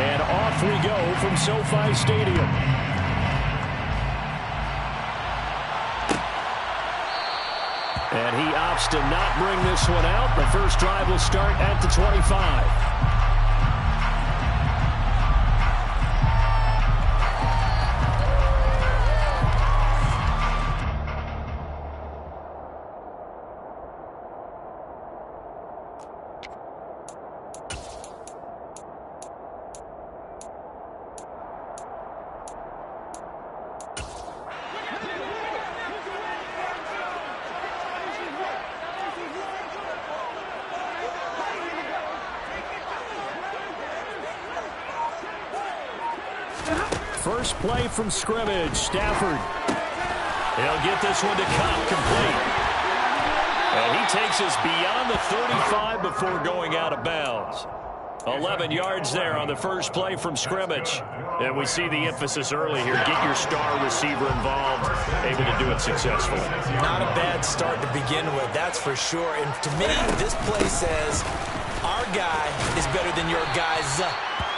And off we go from SoFi Stadium. And he opts to not bring this one out. The first drive will start at the 25. First play from scrimmage, Stafford. He'll get this one to Kupp, complete. And he takes us beyond the 35 before going out of bounds. 11 yards there on the first play from scrimmage. And we see the emphasis early here. Get your star receiver involved, able to do it successfully. Not a bad start to begin with, that's for sure. And to me, this play says our guy is better than your guy's.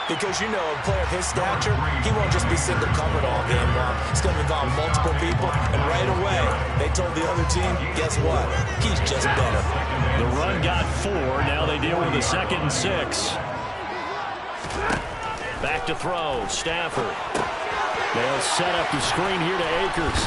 Because, you know, a player of his stature, he won't just be single covered all game long. It's going to involve multiple people, and right away, they told the other team, guess what? He's just better. The run got 4. Now they deal with a 2nd and 6. Back to throw, Stafford. They'll set up the screen here to Akers.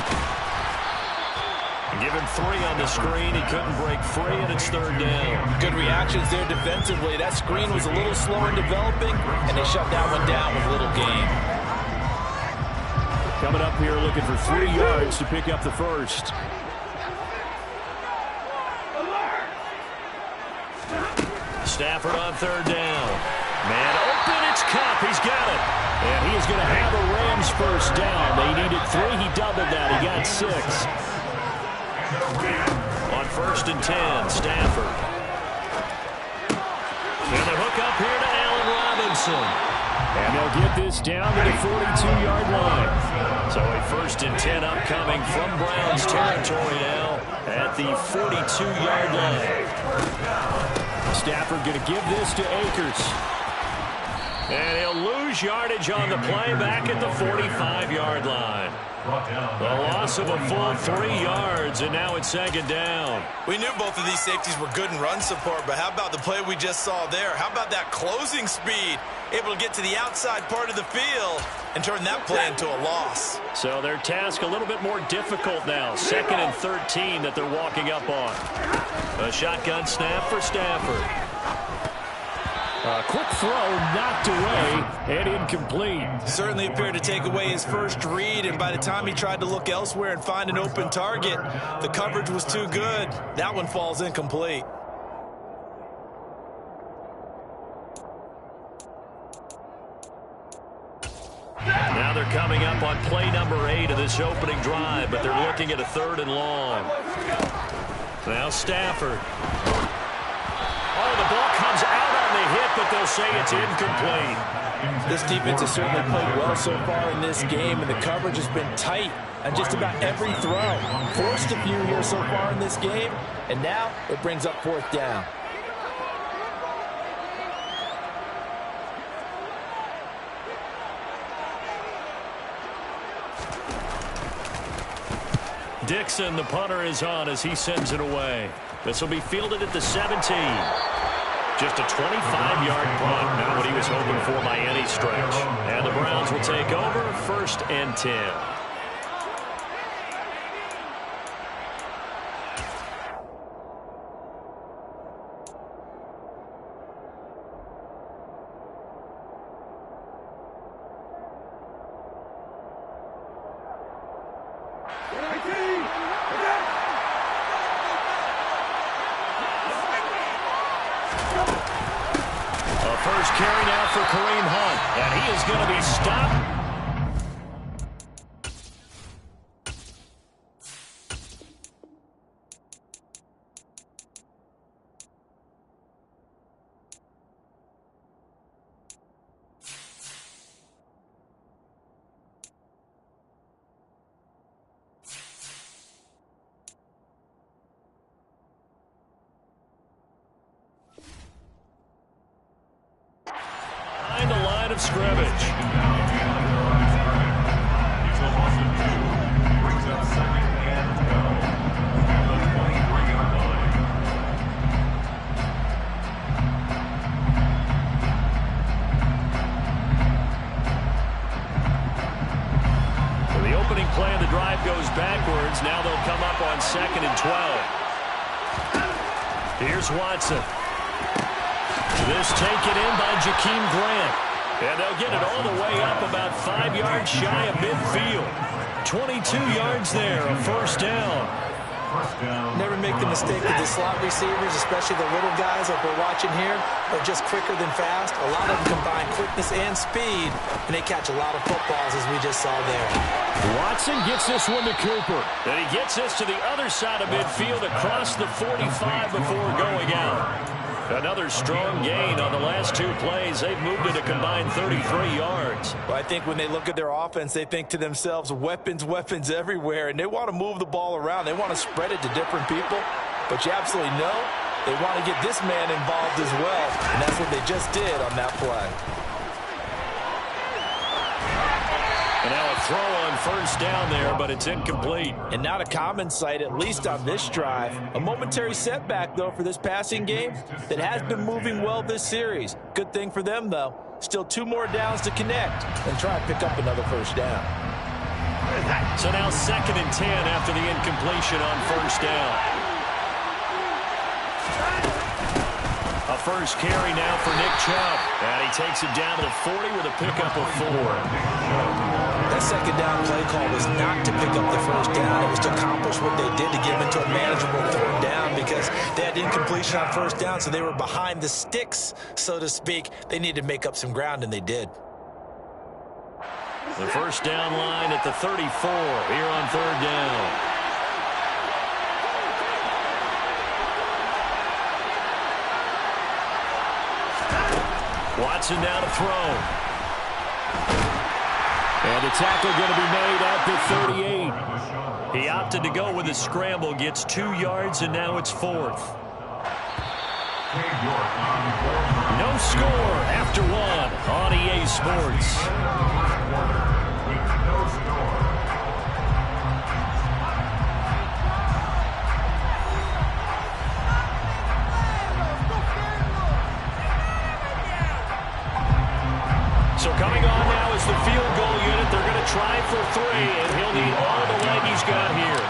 Give him 3 on the screen. He couldn't break free, and it's 3rd down. Good reactions there defensively. That screen was a little slow in developing, and they shut that one down with little gain. Coming up here looking for 3 yards to pick up the first. Stafford on 3rd down. Man open, it's Kupp. He's got it. And he is going to have a Rams first down. They needed 3. He doubled that. He got 6. On 1st and 10, Stafford. And the hook up here to Allen Robinson. And they'll get this down to the 42-yard line. So a 1st and 10 upcoming from Browns territory now at the 42-yard line. Stafford going to give this to Akers. And he'll lose yardage on the play back at the 45-yard line. The loss of a full 3 yards, and now it's 2nd down. We knew both of these safeties were good in run support, but how about the play we just saw there? How about that closing speed? Able to get to the outside part of the field and turn that play into a loss. So their task a little bit more difficult now. 2nd and 13 that they're walking up on. A shotgun snap for Stafford. A quick throw knocked away and incomplete. Certainly appeared to take away his first read, and by the time he tried to look elsewhere and find an open target, the coverage was too good. That one falls incomplete. Now they're coming up on play number 8 of this opening drive, but they're looking at a 3rd and long. Now Stafford. Oh, the ball comes out on the hit, but they'll say it's incomplete. This defense has certainly played well so far in this game, and the coverage has been tight on just about every throw. Forced a few here so far in this game, and now it brings up 4th down. Dixon, the punter, is on as he sends it away. This will be fielded at the 17. Just a 25-yard punt, not what he was hoping for by any stretch. And the Browns will take over 1st and 10. First carry now for Kareem Hunt, and he is going to be stopped. line of scrimmage. Play of the drive goes backwards. Now they'll come up on 2nd and 12. Here's Watson. This taken in by Jakeem Grant. And they'll get it all the way up about 5 yards shy of midfield. 22 yards there, a first down. Never make the mistake that the slot receivers, especially the little guys like we're watching here, are just quicker than fast. A lot of them combine quickness and speed, and they catch a lot of footballs, as we just saw there. Watson gets this one to Cooper. And he gets this to the other side of midfield across the 45 before going out. Another strong gain on the last 2 plays. They've moved it a combined 33 yards. Well, I think when they look at their offense, they think to themselves, weapons, weapons everywhere, and they want to move the ball around. They want to spread it to different people. But you absolutely know they want to get this man involved as well, and that's what they just did on that play. And now a throw on first down there, but it's incomplete. And not a common sight, at least on this drive. A momentary setback, though, for this passing game that has been moving well this series. Good thing for them, though. Still 2 more downs to connect and try and pick up another first down. So now 2nd and 10 after the incompletion on first down. A first carry now for Nick Chubb. And he takes it down to the 40 with a pickup of 4. That second down play call was not to pick up the first down. It was to accomplish what they did to get them into a manageable 3rd down because they had incompletion on first down, so they were behind the sticks, so to speak. They needed to make up some ground, and they did. The first down line at the 34 here on 3rd down. Watson now to throw. And the tackle going to be made at the 38. He opted to go with a scramble, gets 2 yards, and now it's 4th. No score after 1 on EA Sports. So coming on now is the field goal unit. They're going to try for 3, and he'll need all the leg he's got here.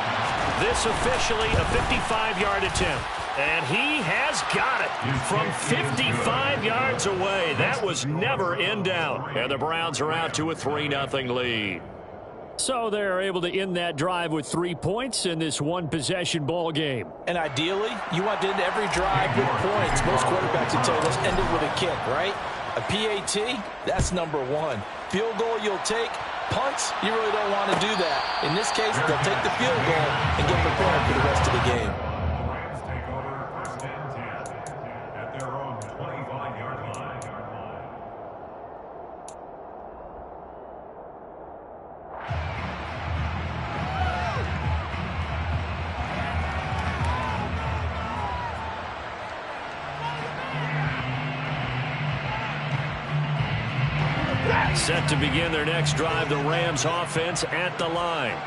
This officially a 55-yard attempt. And he has got it from 55 yards away. That was never in doubt. And the Browns are out to a 3-0 lead. So they're able to end that drive with 3 points in this one-possession ball game. And ideally, you want to end every drive with points. Most quarterbacks would tell you, let's end it with a kick, right? A PAT, that's number 1. Field goal you'll take. Punts, you really don't want to do that. In this case, they'll take the field goal and get prepared for the rest of the game. Take over 1st and 10 at their own 25-yard line. Set to begin their next drive, the Rams offense at the line.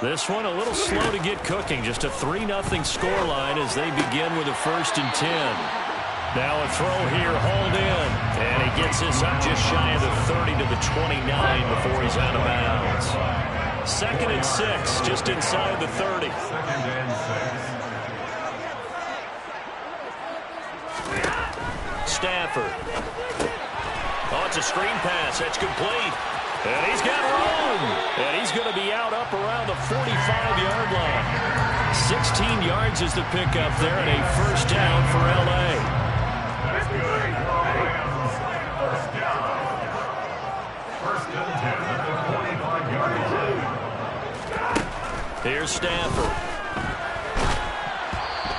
This one a little slow to get cooking. Just a 3-0 scoreline as they begin with a 1st and 10. Now a throw here, hauled in. And he gets this up just shy of the 30 to the 29 before he's out of bounds. 2nd and 6, just inside the 30. 2nd and 6. Stafford. Oh, it's a screen pass. That's complete. And he's got room. And he's going to be out up around the 45-yard line. 16 yards is the pickup there and a 1st down for L.A. First down. 1st and 10 at the 25-yard line. Here's Stafford.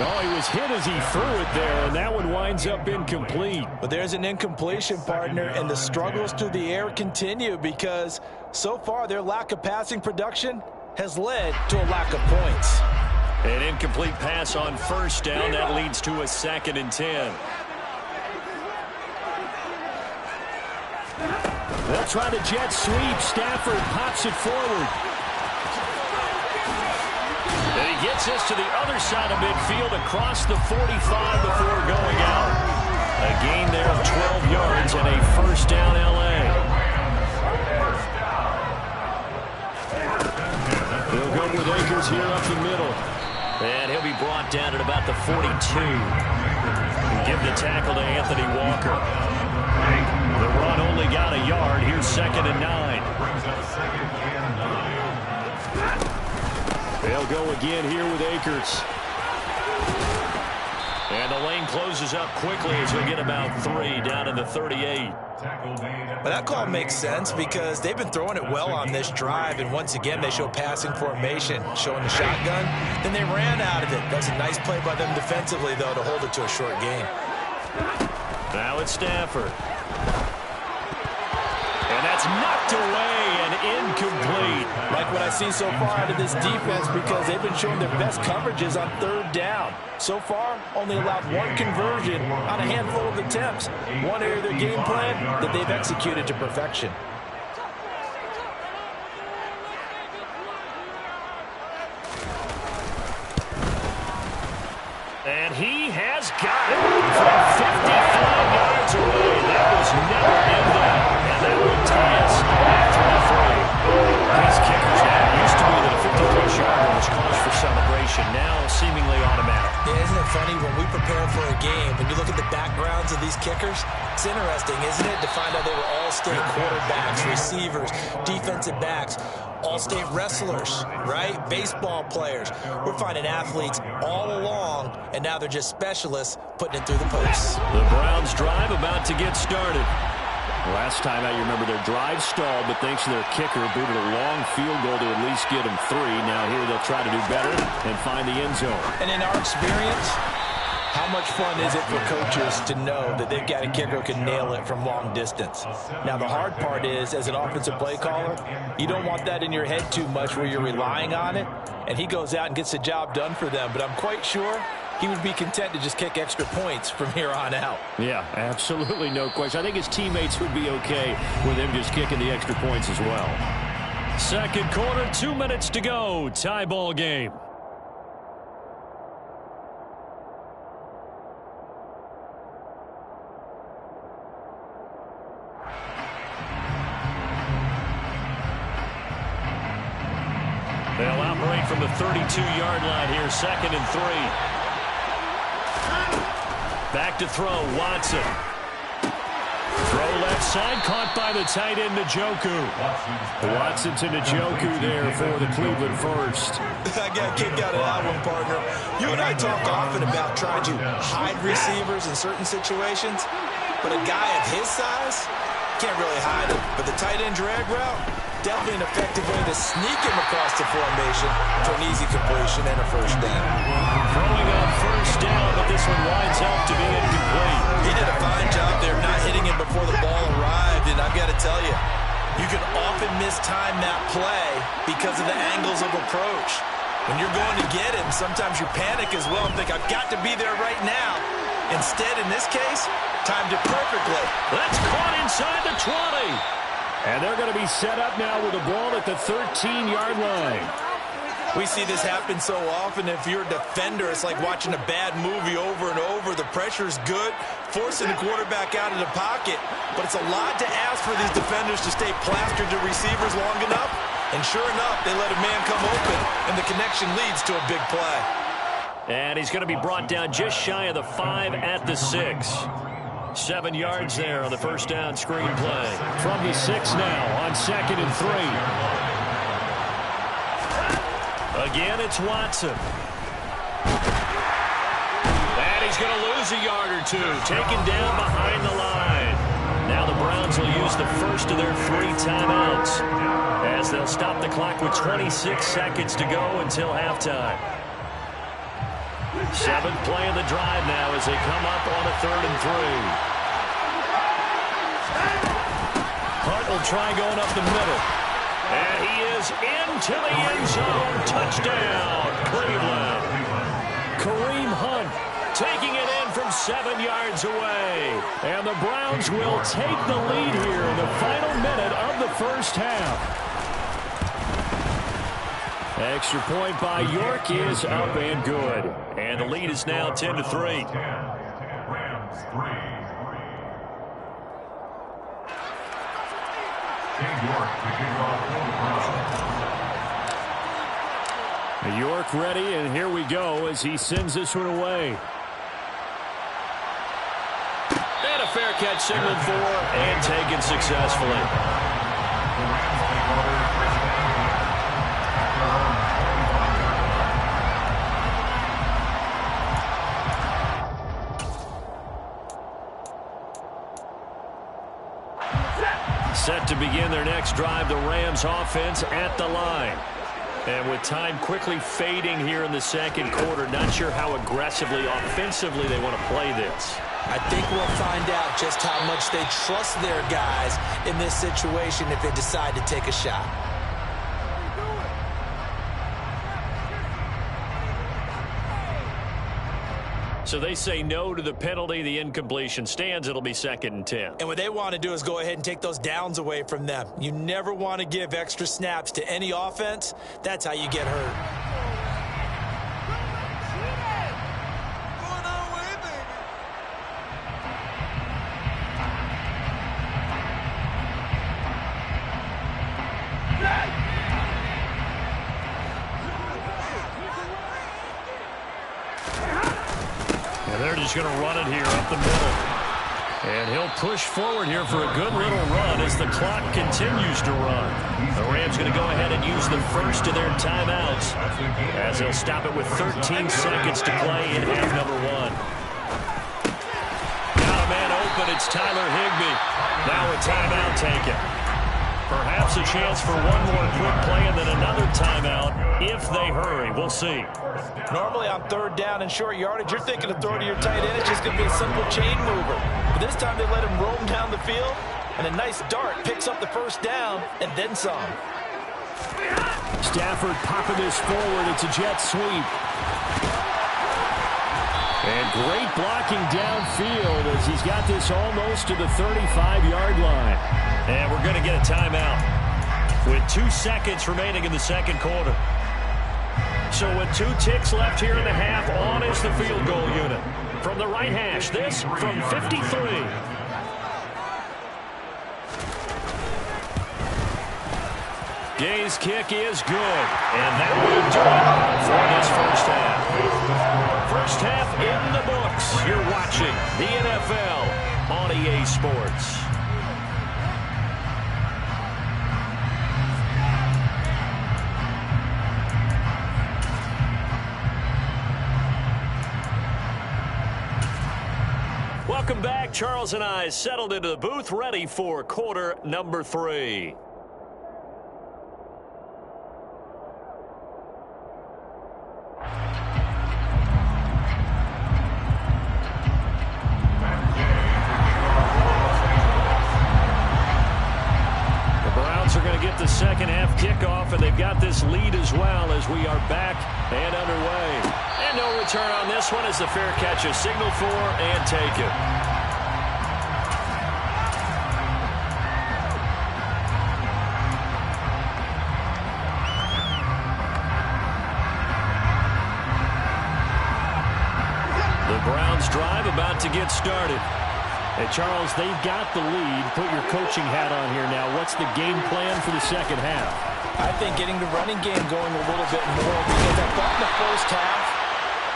Oh, he was hit as he threw it there, and that one winds up incomplete. But there's an incompletion, partner, and the struggles through the air continue because so far their lack of passing production has led to a lack of points. An incomplete pass on 1st down. That leads to a 2nd and 10. They'll try the jet sweep. Stafford pops it forward. And he gets this to the other side of midfield across the 45 before going out. A gain there of 12 yards and a first down L.A. They'll go with Akers here up the middle. And he'll be brought down at about the 42. And give the tackle to Anthony Walker. The run only got a yard. Here's 2nd and 9. They'll go again here with Akers. And the lane closes up quickly as we get about 3 down in the 38. But that call makes sense because they've been throwing it well on this drive, and once again they show passing formation, showing the shotgun. Then they ran out of it. That's a nice play by them defensively, though, to hold it to a short gain. Now it's Stafford. And that's knocked away and incomplete. Like what I've seen so far out of this defense because they've been showing their best coverages on 3rd down. So far, only allowed 1 conversion on a handful of attempts. One area of their game plan that they've executed to perfection. And he has got it from 55 yards away. That was never in doubt. And that will tie us after the 3. These kickers now used to be that a 50-plus yarder was cause for celebration. Now seemingly automatic. Yeah, isn't it funny when we prepare for a game, when you look at the backgrounds of these kickers, it's interesting, isn't it, to find out they were all-state quarterbacks, receivers, defensive backs, all-state wrestlers, right? Baseball players. We're finding athletes all along, and now they're just specialists putting it through the posts. The Browns drive about to get started. Last time out, you remember their drive stalled, but thanks to their kicker, booted a long field goal to at least get them 3. Now here they'll try to do better and find the end zone. And in our experience, how much fun is it for coaches to know that they've got a kicker who can nail it from long distance? Now, the hard part is, as an offensive play caller, you don't want that in your head too much where you're relying on it, and he goes out and gets the job done for them. But I'm quite sure he would be content to just kick extra points from here on out. Yeah, absolutely no question. I think his teammates would be okay with him just kicking the extra points as well. 2nd quarter, 2 minutes to go. Tie ball game. They'll operate from the 32-yard line here, 2nd and 3. Back to throw, Watson. Throw left side, caught by the tight end, Njoku. Watson to Njoku there for the Cleveland first. I got a kick out of that one, partner. You and I talk often about trying to hide receivers in certain situations, but a guy of his size can't really hide him. But the tight end drag route, definitely an effective way to sneak him across the formation for an easy completion and a first down. Throwing on first down, but this one winds up to be incomplete. He did a fine job there not hitting him before the ball arrived, and I've got to tell you, you can often mistime that play because of the angles of approach. When you're going to get him, sometimes you panic as well and think, I've got to be there right now. Instead, in this case, timed it perfectly. That's caught inside the 20. And they're going to be set up now with the ball at the 13-yard line. We see this happen so often. If you're a defender, it's like watching a bad movie over and over. The pressure is good, forcing the quarterback out of the pocket. But it's a lot to ask for these defenders to stay plastered to receivers long enough. And sure enough, they let a man come open, and the connection leads to a big play. And he's going to be brought down just shy of the 5 at the 6. 7 yards there on the first down screen play. From the 6 now on 2nd and 3. Again, it's Watson. And he's going to lose a yard or 2. Taken down behind the line. Now the Browns will use the first of their 3 timeouts as they'll stop the clock with 26 seconds to go until halftime. 7th play of the drive now as they come up on a 3rd and 3. Hunt will try going up the middle. And he is into the end zone. Touchdown, Cleveland. Kareem Hunt taking it in from 7 yards away. And the Browns will take the lead here in the first half. Extra point by York is up and good. And the lead is now 10-3. Rams 3. York to kick off for the Browns. York ready, and here we go as he sends this one away. And a fair catch signaled for and taken successfully. The Rams take over first down at their own 25-yard line. Set to begin their next drive, the Rams offense at the line. And with time quickly fading here in the second quarter, not sure how aggressively, offensively they want to play this. I think we'll find out just how much they trust their guys in this situation if they decide to take a shot. So they say no to the penalty. The incompletion stands. It'll be 2nd and 10. And what they want to do is go ahead and take those downs away from them. You never want to give extra snaps to any offense. That's how you get hurt. They're just going to run it here up the middle. And he'll push forward here for a good little run as the clock continues to run. The Rams going to go ahead and use the first of their timeouts as they'll stop it with 13 seconds to play in half number 1. Got a man open. It's Tyler Higbee. Now a timeout taken. Perhaps a chance for one more quick play and then another timeout if they hurry. We'll see. Normally on 3rd down and short yardage, you're thinking of throwing to your tight end. It's just going to be a simple chain mover. But this time they let him roam down the field, and a nice dart picks up the first down and then some. Stafford popping this forward. It's a jet sweep. And great blocking downfield as he's got this almost to the 35-yard line. And we're going to get a timeout with 2 seconds remaining in the second quarter. So with 2 ticks left here in the half, on is the field goal unit. From the right hash, this from 53. Gay's kick is good. And that will do it for this first half. First half in the books. You're watching the NFL on EA Sports. Welcome back. Charles and I settled into the booth, ready for quarter number 3. The Browns are going to get the second half kickoff, and they've got this lead as well as we are back and underway. And no return on this one as the fair catch is signaled for and taken. The Browns drive about to get started. Hey, Charles, they've got the lead. Put your coaching hat on here now. What's the game plan for the second half? I think getting the running game going a little bit more because I thought in the first half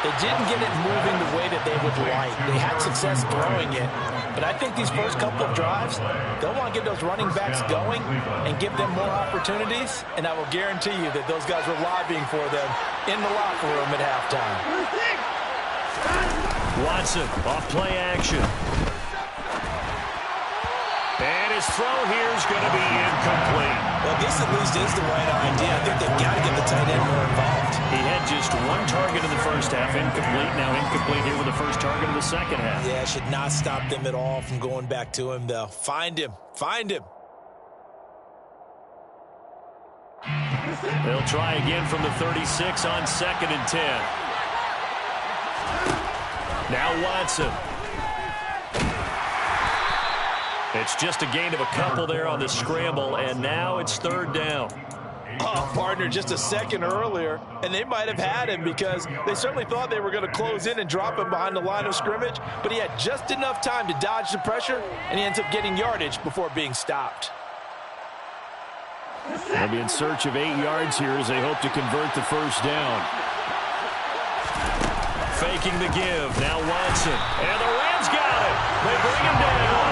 they didn't get it moving the way that they would like. They had success throwing it, but I think these first couple of drives, they'll want to get those running backs going and give them more opportunities, and I will guarantee you that those guys were lobbying for them in the locker room at halftime. Watson off play action. And his throw here is going to be incomplete. Well, this at least is the right idea. I think they've got to get the tight end more involved. He had just 1 target in the first half, incomplete. Now incomplete here with the first target in the second half. Yeah, it should not stop them at all from going back to him, though. Find him. Find him. They'll try again from the 36 on 2nd and 10. Now Watson. It's just a gain of a couple there on the scramble, and now it's third down. Oh, partner, just a second earlier, and they might have had him because they certainly thought they were going to close in and drop him behind the line of scrimmage, but he had just enough time to dodge the pressure, and he ends up getting yardage before being stopped. They'll be in search of 8 yards here as they hope to convert the first down. Faking the give. Now Watson. And the Rams got it. They bring him down.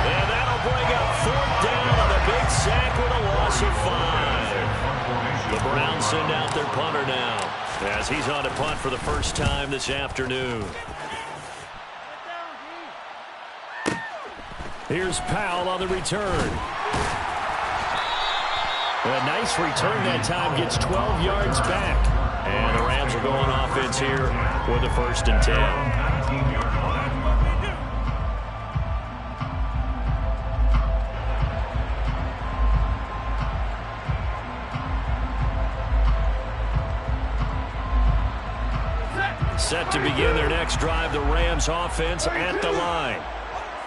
And that'll bring up fourth down on a big sack with a loss of 5. The Browns send out their punter now as he's on to punt for the first time this afternoon. Here's Powell on the return. A nice return that time, gets 12 yards back. And the Rams are going offense here with a 1st and 10. Set to begin their next drive, the Rams offense at the line.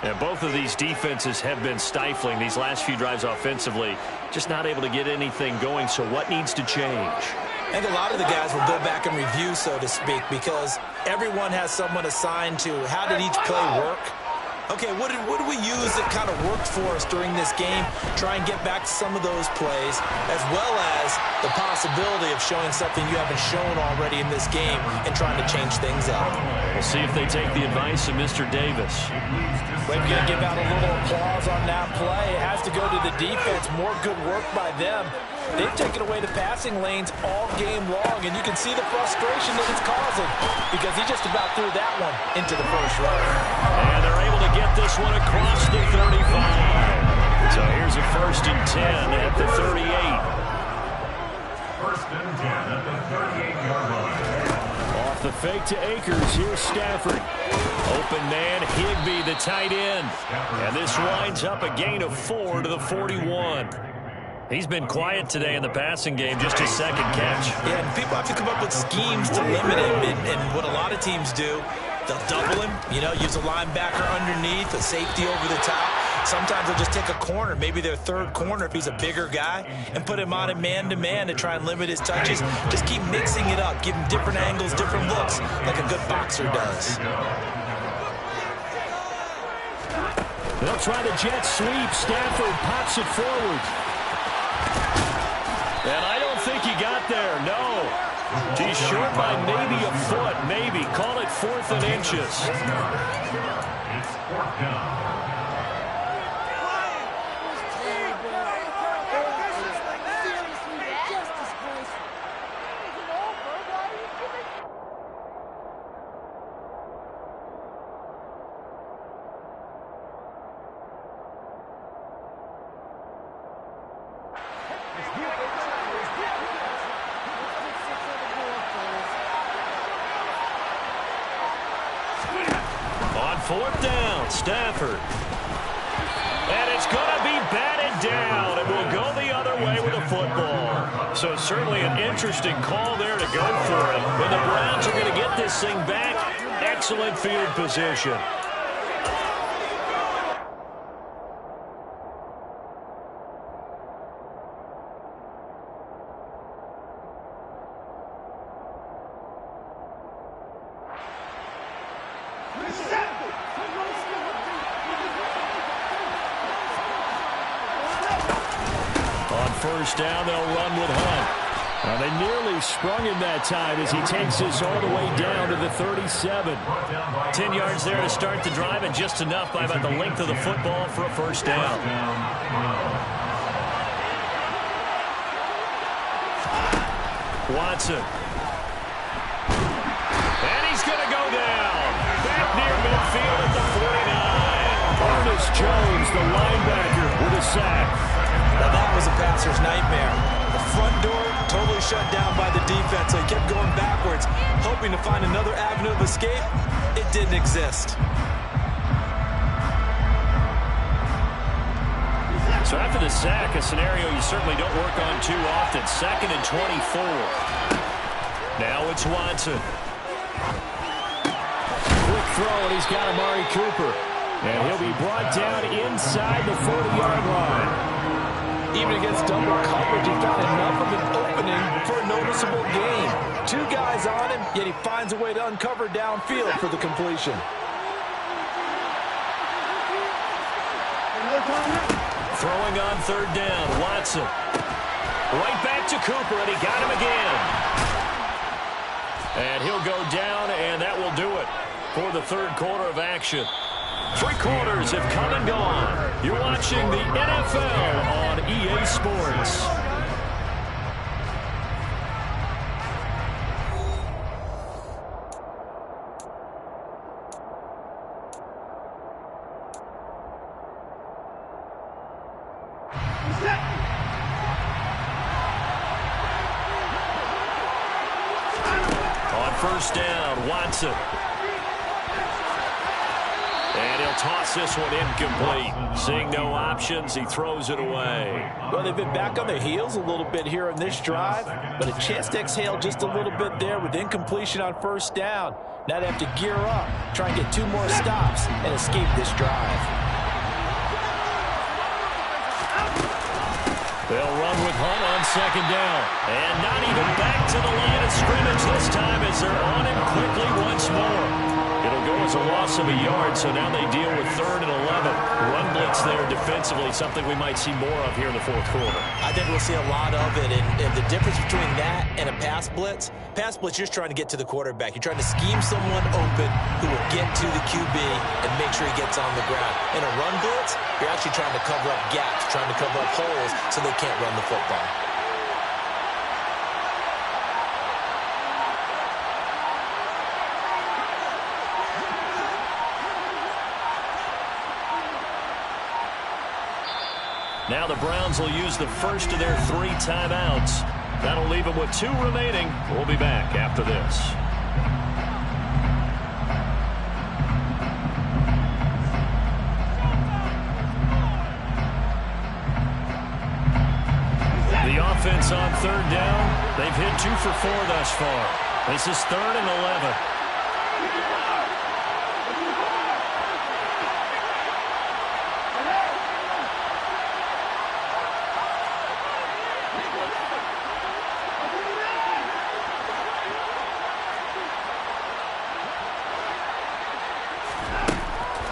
And both of these defenses have been stifling these last few drives offensively. Just not able to get anything going, so what needs to change? I think a lot of the guys will go back and review, so to speak, because everyone has someone assigned to how did each play work. Okay, what did we use that kind of worked for us during this game? Try and get back to some of those plays, as well as the possibility of showing something you haven't shown already in this game and trying to change things up. We'll see if they take the advice of Mr. Davis. We're going to give out a little applause on that play. It has to go to the defense. More good work by them. They've taken away the passing lanes all game long, and you can see the frustration that it's causing because he just about threw that one into the first row. And they're able to get this one across the 35. So here's a 1st and 10 at the 38. 1st and 10 at the 38-yard line. Off the fake to Akers, here's Stafford. Open man, Higbee, the tight end. And this winds up a gain of 4 to the 41. He's been quiet today in the passing game, just his 2nd catch. Yeah, and people have to come up with schemes to limit him, and what a lot of teams do, they'll double him, use a linebacker underneath, a safety over the top. Sometimes they'll just take a corner, maybe their 3rd corner if he's a bigger guy, and put him on a man-to-man to try and limit his touches. Just keep mixing it up, give him different angles, different looks, like a good boxer does. They'll try the jet sweep. Stafford pops it forward. And I don't think he got there, no. He's short by maybe a foot, maybe. Call it 4th and inches. It's 4th down. On 4th down, Stafford. And it's going to be batted down. It will go the other way with a football. So certainly an interesting call there to go for it. But the Browns are going to get this thing back. Excellent field position. On 1st down, they'll run with Hunt. Now, they nearly sprung him that time as he takes this all the way down to the 37. 10 yards there to start the drive, and just enough by about the length of the football for a 1st down. Watson. And he's going to go down. Back near midfield at the 49. Ernest Jones, the linebacker, with a sack. Now that was a passer's nightmare. The front door totally shut down by the defense, so he kept going backwards, hoping to find another avenue of escape. It didn't exist. So after the sack, a scenario you certainly don't work on too often. 2nd and 24. Now it's Watson. Quick throw, and he's got Amari Cooper. And he'll be brought down inside the 40-yard line. Even against double coverage, he found enough of an opening for a noticeable gain. 2 guys on him, yet he finds a way to uncover downfield for the completion. Throwing on 3rd down, Watson. Right back to Cooper, and he got him again. And he'll go down, and that will do it for the 3rd quarter of action. 3 quarters have come and gone. You're watching the NFL on EA Sports. On 1st down, Watson. And he'll toss this one incomplete. Seeing no options, he throws it away. Well, they've been back on their heels a little bit here on this drive, but a chance to exhale just a little bit there with incompletion on 1st down. Now they have to gear up, try and get 2 more stops, and escape this drive. They'll run with Hunt on 2nd down. And not even back to the line of scrimmage this time as they're on him quickly once more. It'll go as a loss of a yard, so now they deal with 3rd and 11. Run blitz there defensively, something we might see more of here in the 4th quarter. I think we'll see a lot of it, and the difference between that and a pass blitz, you're just trying to get to the quarterback. You're trying to scheme someone open who will get to the QB and make sure he gets on the ground. In a run blitz, you're actually trying to cover up gaps, trying to cover up holes so they can't run the football. Now the Browns will use the first of their 3 timeouts. That'll leave them with 2 remaining. We'll be back after this. The offense on 3rd down. They've hit 2 for 4 thus far. This is 3rd and 11.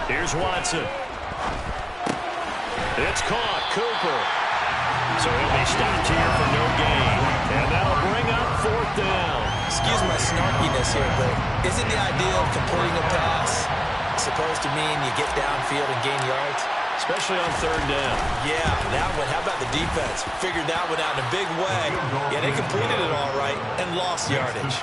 Here's Watson. It's caught. Cooper. So he'll be stopped here for no gain. And that'll bring up 4th down. Excuse my snarkiness here, but isn't the idea of completing a pass supposed to mean you get downfield and gain yards? Especially on 3rd down. Yeah, that one. How about the defense? Figured that one out in a big way. Yeah, they completed it all right and lost yardage.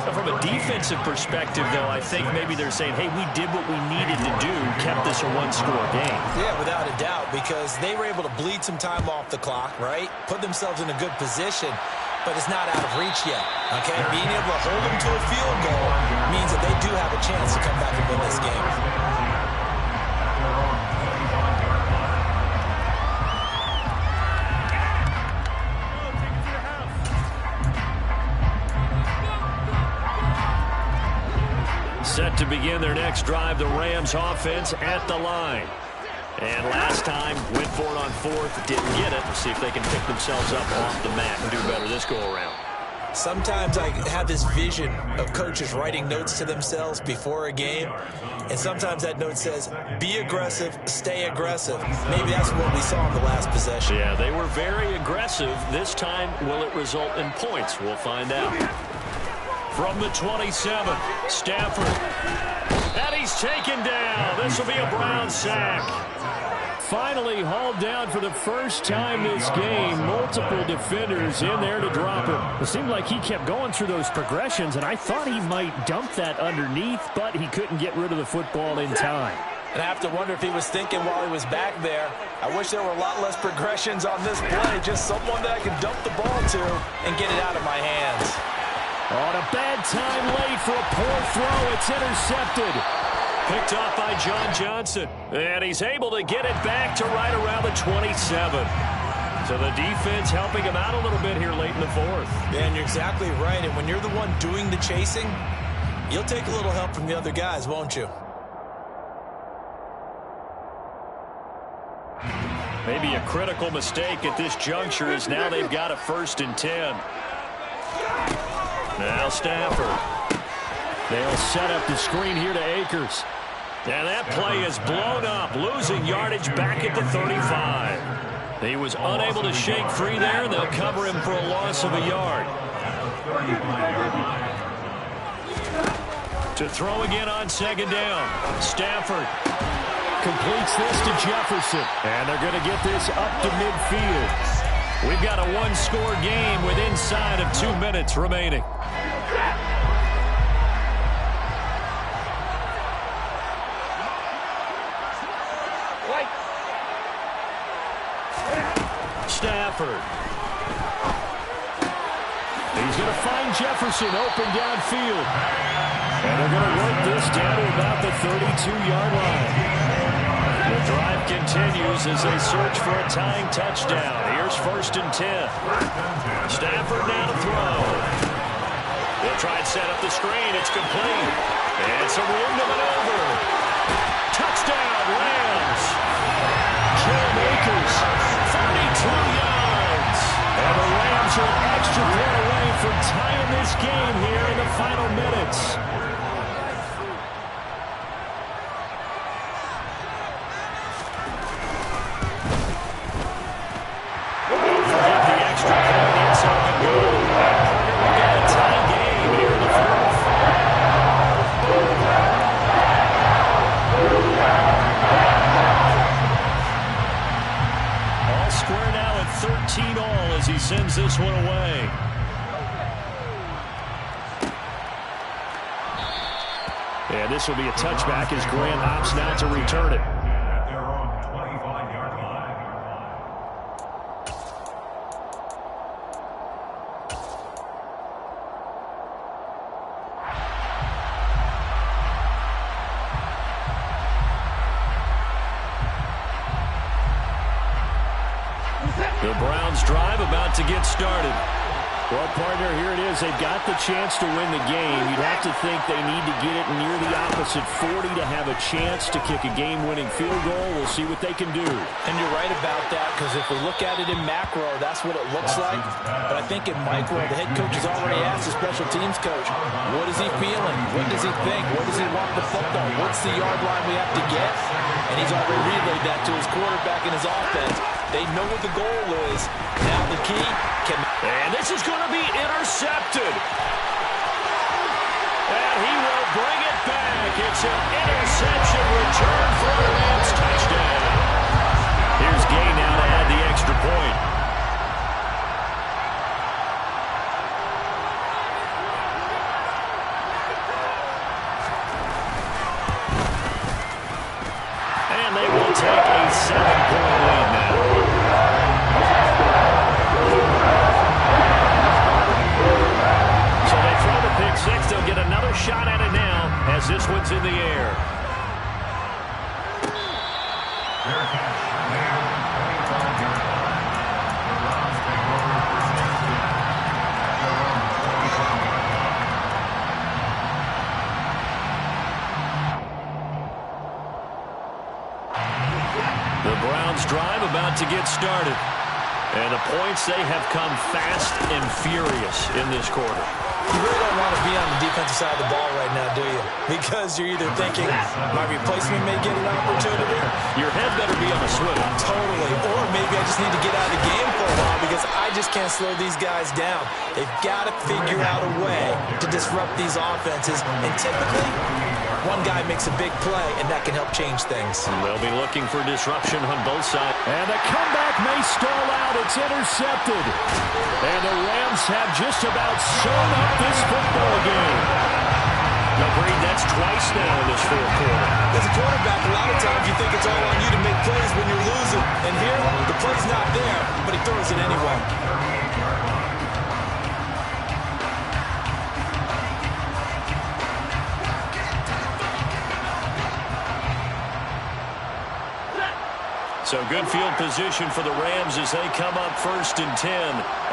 So from a defensive perspective, though, I think maybe they're saying, hey, we did what we needed to do, kept this a 1-score game. Yeah, without a doubt, because they were able to bleed some time off the clock, right? Put themselves in a good position, but it's not out of reach yet, okay? Being able to hold them to a field goal means that they do have a chance to come back and win this game. Set to begin their next drive, the Rams offense at the line. And last time, went for it on 4th, didn't get it. We'll see if they can pick themselves up off the mat and do better this go-around. Sometimes I have this vision of coaches writing notes to themselves before a game, and sometimes that note says, be aggressive, stay aggressive. Maybe that's what we saw in the last possession. Yeah, they were very aggressive. This time, will it result in points? We'll find out. From the 27, Stafford. And he's taken down. This will be a Brown sack. Finally hauled down for the first time this game. Multiple defenders in there to drop him. It seemed like he kept going through those progressions, and I thought he might dump that underneath, but he couldn't get rid of the football in time. And I have to wonder if he was thinking while he was back there, I wish there were a lot less progressions on this play. Just someone that I could dump the ball to and get it out of my hands. On a bad time late for a poor throw. It's intercepted. Picked off by John Johnson. And he's able to get it back to right around the 27. So the defense helping him out a little bit here late in the 4th. Yeah, and you're exactly right. And when you're the one doing the chasing, you'll take a little help from the other guys, won't you? Maybe a critical mistake at this juncture is now they've got a 1st and 10. Now Stafford. They'll set up the screen here to Akers. And that play is blown up, losing yardage back at the 35. He was unable to shake free there, and they'll cover him for a loss of a yard. To throw again on 2nd down. Stafford completes this to Jefferson. And they're going to get this up to midfield. We've got a 1-score game with inside of 2 minutes remaining. Stafford. He's going to find Jefferson open downfield. And they're going to work this down to about the 32-yard line. The drive continues as they search for a tying touchdown. Here's 1st and 10. Stafford now to throw. They'll try and set up the screen. It's complete. And some room to maneuver. Touchdown, Rams. Jerome Akers, 32 yards. And the Rams are an extra point away from tying this game here in the final minutes. Don't forget the extra point inside the goal. We got a tie game here in the 4th. All square now at 13 all as he sends this one away. And this will be a touchback as Grant opts now to return it. At their own 25-yard line. The Browns drive about to get started. Well, partner, here it is. They've got the chance to win the game. You'd have to think they need to get it near the opposite 40 to have a chance to kick a game-winning field goal. We'll see what they can do. And you're right about that, because if we look at it in macro, that's what it looks like. But I think in micro, the head coach has already asked the special teams coach, what is he feeling? What does he think? What does he want the football? What's the yard line we have to get? And he's already relayed that to his quarterback and his offense. They know what the goal is. Now the key can... And this is going to be intercepted. And he will bring it back. It's an interception return for a Rams touchdown. Here's Gay now to add the extra point. And they will take a 7-point lead now. Six, they'll get another shot at it now as this one's in the air. The Browns drive about to get started. And the points, they have come fast and furious in this quarter. You really don't want to be on the defensive side of the ball right now, do you? Because you're either thinking, my replacement may get an opportunity. Your head better be on a swivel. Totally. Or maybe I just need to get out of the game for a while because I just can't slow these guys down. They've got to figure out a way to disrupt these offenses. And typically, one guy makes a big play, and that can help change things. They'll be looking for disruption on both sides. And the comeback may stall out. It's intercepted. And the Rams have just about sewn up this football game. Agreed, that's twice now in this 4th quarter. As a quarterback, a lot of times you think it's all on you to make plays when you're losing. And here, the play's not there, but he throws it anyway. So good field position for the Rams as they come up 1st and 10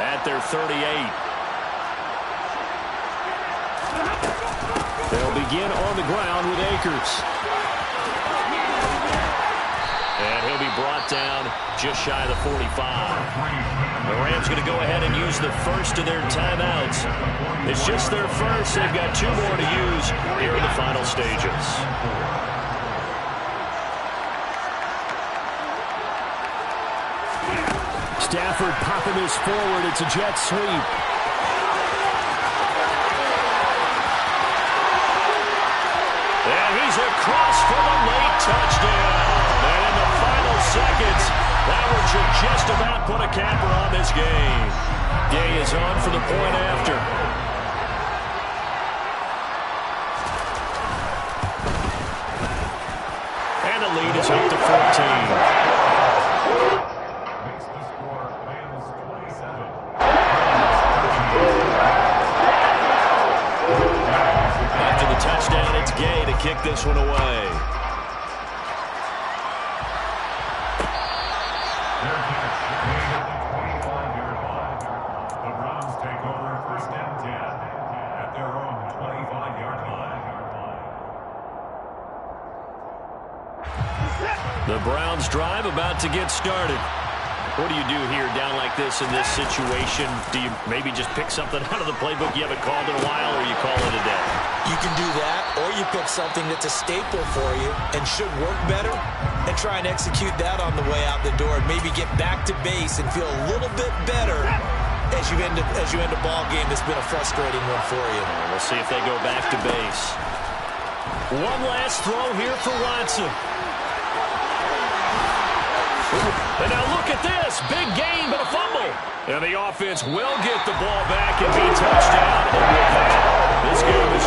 at their 38. They'll begin on the ground with Akers. And he'll be brought down just shy of the 45. The Rams going to go ahead and use the first of their timeouts. It's just their first. They've got 2 more to use here in the final stages. Stafford popping this forward. It's a jet sweep. And he's across for the late touchdown. And in the final seconds, that one should just about put a capper on this game. Day is on for the point after. And the lead is up to 14. Touchdown, it's Gay to kick this one away. The Browns take over 1st and 10 at their own 25-yard line. The Browns drive about to get started. What do you do here down like this in this situation? Do you maybe just pick something out of the playbook you haven't called in a while, or you call it a day? You can do that, or you pick something that's a staple for you and should work better and try and execute that on the way out the door and maybe get back to base and feel a little bit better as you end a ball game that's been a frustrating one for you. We'll see if they go back to base. One last throw here for Watson. And now look at this. Big gain, but a fumble. And the offense will get the ball back and be touchdown. And with that, this game is